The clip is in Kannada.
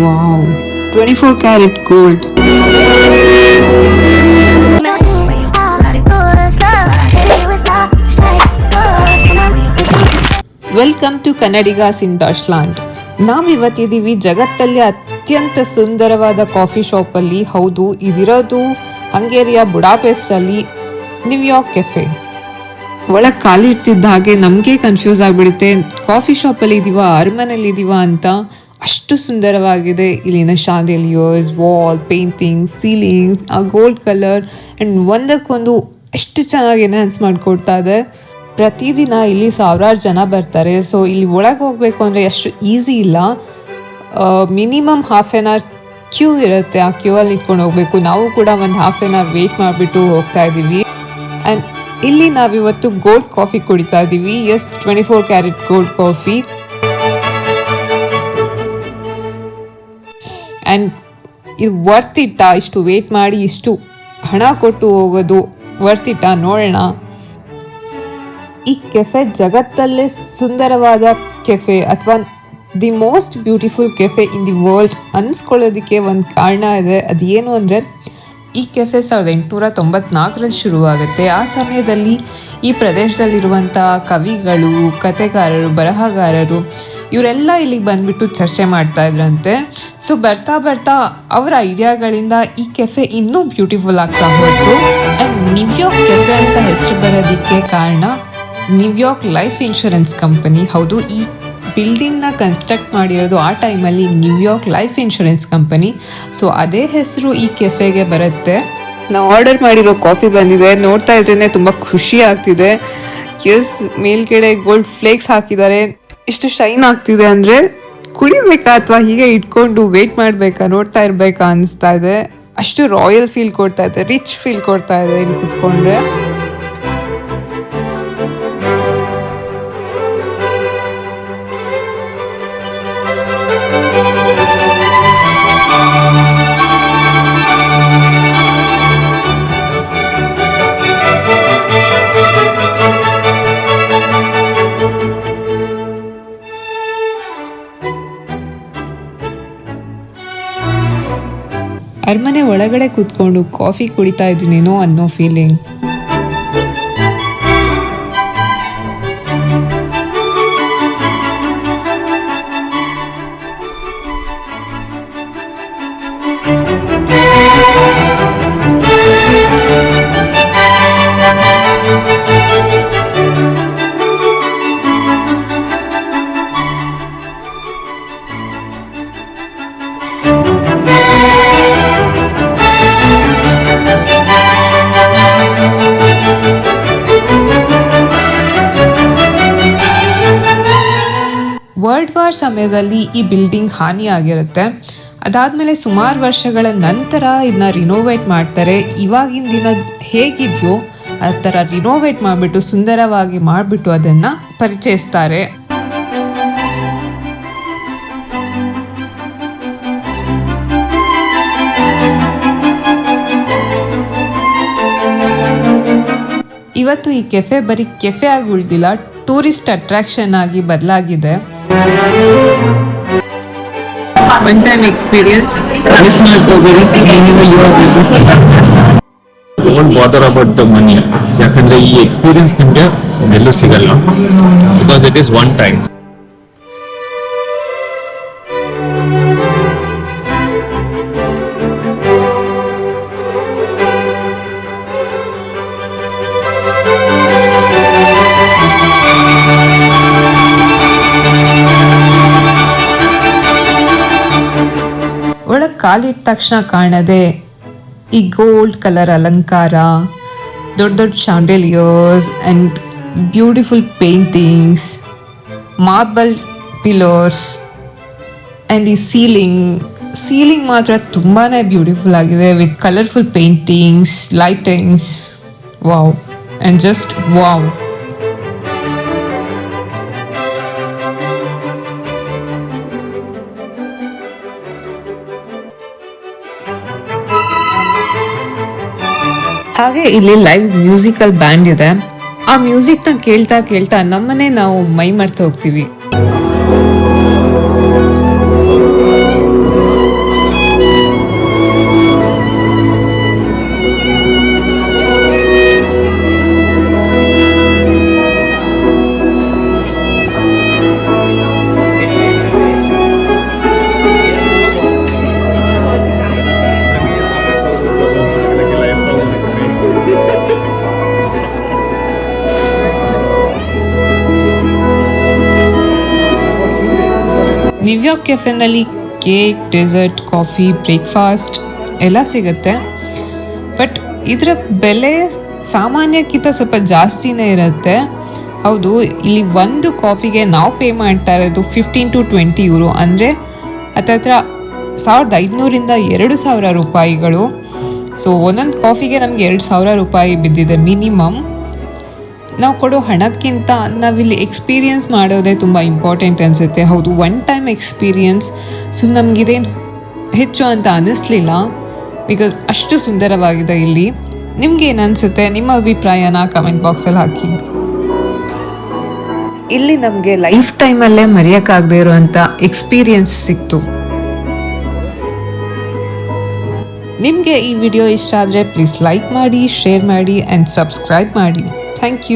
Wow, 24 carat gold. Welcome to Kannadigas in Deutschland. ನಾವಿವತ್ತಿದ್ದೀವಿ ಜಗತ್ತಲ್ಲಿ ಅತ್ಯಂತ ಸುಂದರವಾದ ಕಾಫಿ ಶಾಪಲ್ಲಿ. ಹೌದು, ಇದಿರೋದು ಹಂಗೇರಿಯ ಬುಡಾಪೆಸ್ಟ್ ಅಲ್ಲಿ ನ್ಯೂಯಾರ್ಕ್ ಕೆಫೆ. ಒಳಗೆ ಖಾಲಿ ಇರ್ತಿದ್ದ ಹಾಗೆ ನಮಗೆ ಕನ್ಫ್ಯೂಸ್ ಆಗಿಬಿಡುತ್ತೆ, ಕಾಫಿ ಶಾಪಲ್ಲಿ ಇದೀವ ಅರಮನೆಯಲ್ಲಿ ಇದೀವ ಅಂತ. ಅಷ್ಟು ಸುಂದರವಾಗಿದೆ ಇಲ್ಲಿನ ಶಾಂಡೆಲಿಯರ್ಸ್, ವಾಲ್ ಪೇಂಟಿಂಗ್ಸ್, ಸೀಲಿಂಗ್ಸ್, ಆ ಗೋಲ್ಡ್ ಕಲರ್ ಆ್ಯಂಡ್ ಒಂದಕ್ಕೊಂದು ಎಷ್ಟು ಚೆನ್ನಾಗಿ ಎನ್ಹಾನ್ಸ್ ಮಾಡಿಕೊಡ್ತಾ ಇದೆ. ಪ್ರತಿದಿನ ಇಲ್ಲಿ ಸಾವಿರಾರು ಜನ ಬರ್ತಾರೆ. ಸೊ ಇಲ್ಲಿ ಒಳಗೆ ಹೋಗಬೇಕು ಅಂದರೆ ಅಷ್ಟು ಈಸಿ ಇಲ್ಲ. Minimum half an hour queue ಇರುತ್ತೆ. ಆ ಕ್ಯೂ ಅಲ್ಲಿ ನಿಂತ್ಕೊಂಡು ಹೋಗಬೇಕು. ನಾವು ಕೂಡ ಒಂದು ಹಾಫ್ ಆನ್ ಅವರ್ ವೆಯ್ಟ್ ಮಾಡಿಬಿಟ್ಟು ಹೋಗ್ತಾ ಇದ್ದೀವಿ. ಆ್ಯಂಡ್ ಇಲ್ಲಿ ನಾವಿವತ್ತು ಗೋಲ್ಡ್ ಕಾಫಿ ಕುಡಿತಾ ಇದ್ದೀವಿ. 24 ಕ್ಯಾರೆಟ್ ಗೋಲ್ಡ್ ಕಾಫಿ. ಆ್ಯಂಡ್ ಇದು ವರ್ತ್ ಇಟ್ಟಾ? ಇಷ್ಟು ವೇಟ್ ಮಾಡಿ ಇಷ್ಟು ಹಣ ಕೊಟ್ಟು ಹೋಗೋದು ವರ್ತ್ ಇಟ್ಟಾ? ನೋಡೋಣ. ಈ ಕೆಫೆ ಜಗತ್ತಲ್ಲೇ ಸುಂದರವಾದ ಕೆಫೆ ಅಥವಾ the most beautiful cafe in the world ಅನ್ಸ್ಕೊಳ್ಳೋದಕ್ಕೆ ಒಂದು ಕಾರಣ ಇದೆ. ಅದೇನು ಅಂದರೆ, ಈ ಕೆಫೆ 1894ರಲ್ಲಿ ಶುರುವಾಗುತ್ತೆ. ಆ ಸಮಯದಲ್ಲಿ ಈ ಪ್ರದೇಶದಲ್ಲಿರುವಂಥ ಕವಿಗಳು, ಕಥೆಗಾರರು, ಬರಹಗಾರರು ಇವರೆಲ್ಲ ಇಲ್ಲಿಗೆ ಬಂದುಬಿಟ್ಟು ಚರ್ಚೆ ಮಾಡ್ತಾ ಇದ್ರಂತೆ. ಸೊ ಬರ್ತಾ ಬರ್ತಾ ಅವರ ಐಡಿಯಾಗಳಿಂದ ಈ ಕೆಫೆ ಇನ್ನೂ ಬ್ಯೂಟಿಫುಲ್ ಆಗ್ತಾ ಹೋಯಿತು. ಆ್ಯಂಡ್ ನ್ಯೂಯಾರ್ಕ್ ಕೆಫೆ ಅಂತ ಹೆಸರು ಬರೋದಕ್ಕೆ ಕಾರಣ ನ್ಯೂಯಾರ್ಕ್ ಲೈಫ್ ಇನ್ಶೂರೆನ್ಸ್ ಕಂಪನಿ. ಹೌದು, ಈ ಬಿಲ್ಡಿಂಗ್ನ ಕನ್ಸ್ಟ್ರಕ್ಟ್ ಮಾಡಿರೋದು ಆ ಟೈಮಲ್ಲಿ New York life insurance company. So ಅದೇ ಹೆಸರು ಈ ಕೆಫೆಗೆ ಬರುತ್ತೆ. ನಾವು ಆರ್ಡರ್ ಮಾಡಿರೋ ಕಾಫಿ ಬಂದಿದೆ. ನೋಡ್ತಾ ಇದ್ರೇ ತುಂಬ ಖುಷಿ ಆಗ್ತಿದೆ. ಮೇಲ್ಗಡೆ ಗೋಲ್ಡ್ ಫ್ಲೇಕ್ಸ್ ಹಾಕಿದ್ದಾರೆ. ಇಷ್ಟು ಶೈನ್ ಆಗ್ತಿದೆ ಅಂದರೆ ಕುಡಿಬೇಕಾ ಅಥವಾ ಹೀಗೆ ಇಟ್ಕೊಂಡು ವೇಟ್ ಮಾಡಬೇಕಾ, ನೋಡ್ತಾ ಇರಬೇಕಾ ಅನಿಸ್ತಾ ಇದೆ. ಅಷ್ಟು ರಾಯಲ್ ಫೀಲ್ ಕೊಡ್ತಾ ಇದೆ, ರಿಚ್ ಫೀಲ್ ಕೊಡ್ತಾ ಇದೆ ಇಲ್ಲಿ ಕುತ್ಕೊಂಡ್ರೆ. ಅರಮನೆ ಒಳಗಡೆ ಕೂತ್ಕೊಂಡು ಕಾಫಿ ಕುಡಿತಾ ಇದ್ದೀನೇನೋ ಅನ್ನೋ ಫೀಲಿಂಗ್. ವರ್ಲ್ಡ್ ವಾರ್ ಸಮಯದಲ್ಲಿ ಈ ಬಿಲ್ಡಿಂಗ್ ಹಾನಿಯಾಗಿರುತ್ತೆ. ಅದಾದಮೇಲೆ ಸುಮಾರು ವರ್ಷಗಳ ನಂತರ ಇದನ್ನ ರಿನೋವೇಟ್ ಮಾಡ್ತಾರೆ. ಇವಾಗಿನ ದಿನ ಹೇಗಿದೆಯೋ ಆ ಥರ ರಿನೋವೇಟ್ ಮಾಡಿಬಿಟ್ಟು ಸುಂದರವಾಗಿ ಮಾಡಿಬಿಟ್ಟು ಅದನ್ನು ಪರಿಚಯಿಸ್ತಾರೆ. ಇವತ್ತು ಈ ಕೆಫೆ ಬರೀ ಕೆಫೆ ಆಗಿ ಉಳಿದಿಲ್ಲ, ಟೂರಿಸ್ಟ್ ಅಟ್ರಾಕ್ಷನ್ ಆಗಿ ಬದಲಾಗಿದೆ. One time experience. Don't bother about the money. ಯಾಕಂದ್ರೆ ಈ ಎಕ್ಸ್ಪೀರಿಯನ್ಸ್ ನಿಮಗೆ ಎಲ್ಲೂ ಸಿಗಲ್ಲ. Because it is one time. ಒಳಗೆ ಕಾಲಿಟ್ಟ ತಕ್ಷಣ ಕಾಣದೆ ಈ ಗೋಲ್ಡ್ ಕಲರ್ ಅಲಂಕಾರ, ದೊಡ್ಡ ದೊಡ್ಡ chandeliers and beautiful paintings, marble pillars and ಈ ಸೀಲಿಂಗ್ ಮಾತ್ರ ತುಂಬಾ ಬ್ಯೂಟಿಫುಲ್ ಆಗಿದೆ with colourful paintings, lightings. Wow and just wow. ಹಾಗೆ ಇಲ್ಲಿ ಲೈವ್ ಮ್ಯೂಸಿಕಲ್ ಬ್ಯಾಂಡ್ ಇದೆ. ಆ ಮ್ಯೂಸಿಕ್ನ ಕೇಳ್ತಾ ಕೇಳ್ತಾ ನಮ್ಮನೆ ನಾವು ಮೈ ಮರ್ತು ಹೋಗ್ತೀವಿ. ನ್ಯೂಯಾರ್ಕ್ ಕೆಫೆನಲ್ಲಿ ಕೇಕ್, ಡೆಸರ್ಟ್, ಕಾಫಿ, ಬ್ರೇಕ್ಫಾಸ್ಟ್ ಎಲ್ಲ ಸಿಗುತ್ತೆ. ಬಟ್ ಇದರ ಬೆಲೆ ಸಾಮಾನ್ಯಕ್ಕಿಂತ ಸ್ವಲ್ಪ ಜಾಸ್ತಿನೇ ಇರುತ್ತೆ. ಹೌದು, ಇಲ್ಲಿ ಒಂದು ಕಾಫಿಗೆ ನಾವು ಪೇ ಮಾಡ್ತಾ ಇರೋದು 15 to 20 ಯೂರೋ, ಅಂದರೆ ಹತ್ತತ್ರ 1500 2,000 ರೂಪಾಯಿಗಳು. ಸೊ ಒಂದೊಂದು ಕಾಫಿಗೆ ನಮಗೆ 2,000 ರೂಪಾಯಿ ಬಿದ್ದಿದೆ ಮಿನಿಮಮ್. ನಾವು ಕೊಡೋ ಹಣಕ್ಕಿಂತ ನಾವಿಲ್ಲಿ ಎಕ್ಸ್ಪೀರಿಯನ್ಸ್ ಮಾಡೋದೇ ತುಂಬ ಇಂಪಾರ್ಟೆಂಟ್ ಅನಿಸುತ್ತೆ. ಹೌದು, ಒನ್ ಟೈಮ್ ಎಕ್ಸ್ಪೀರಿಯನ್ಸ್. ಸೊ ನಮಗಿದೇನು ಹೆಚ್ಚು ಅಂತ ಅನ್ನಿಸ್ಲಿಲ್ಲ, ಬಿಕಾಸ್ ಅಷ್ಟು ಸುಂದರವಾಗಿದೆ ಇಲ್ಲಿ. ನಿಮ್ಗೇನು ಅನಿಸುತ್ತೆ? ನಿಮ್ಮ ಅಭಿಪ್ರಾಯನ ಕಮೆಂಟ್ ಬಾಕ್ಸಲ್ಲಿ ಹಾಕಿ. ಇಲ್ಲಿ ನಮಗೆ ಲೈಫ್ ಟೈಮಲ್ಲೇ ಮರೆಯೋಕ್ಕಾಗದೇ ಇರುವಂಥ ಎಕ್ಸ್ಪೀರಿಯನ್ಸ್ ಸಿಕ್ತು. ನಿಮಗೆ ಈ ವಿಡಿಯೋ ಇಷ್ಟ ಆದರೆ ಪ್ಲೀಸ್ ಲೈಕ್ ಮಾಡಿ, ಶೇರ್ ಮಾಡಿ ಆ್ಯಂಡ್ ಸಬ್ಸ್ಕ್ರೈಬ್ ಮಾಡಿ. Thank you.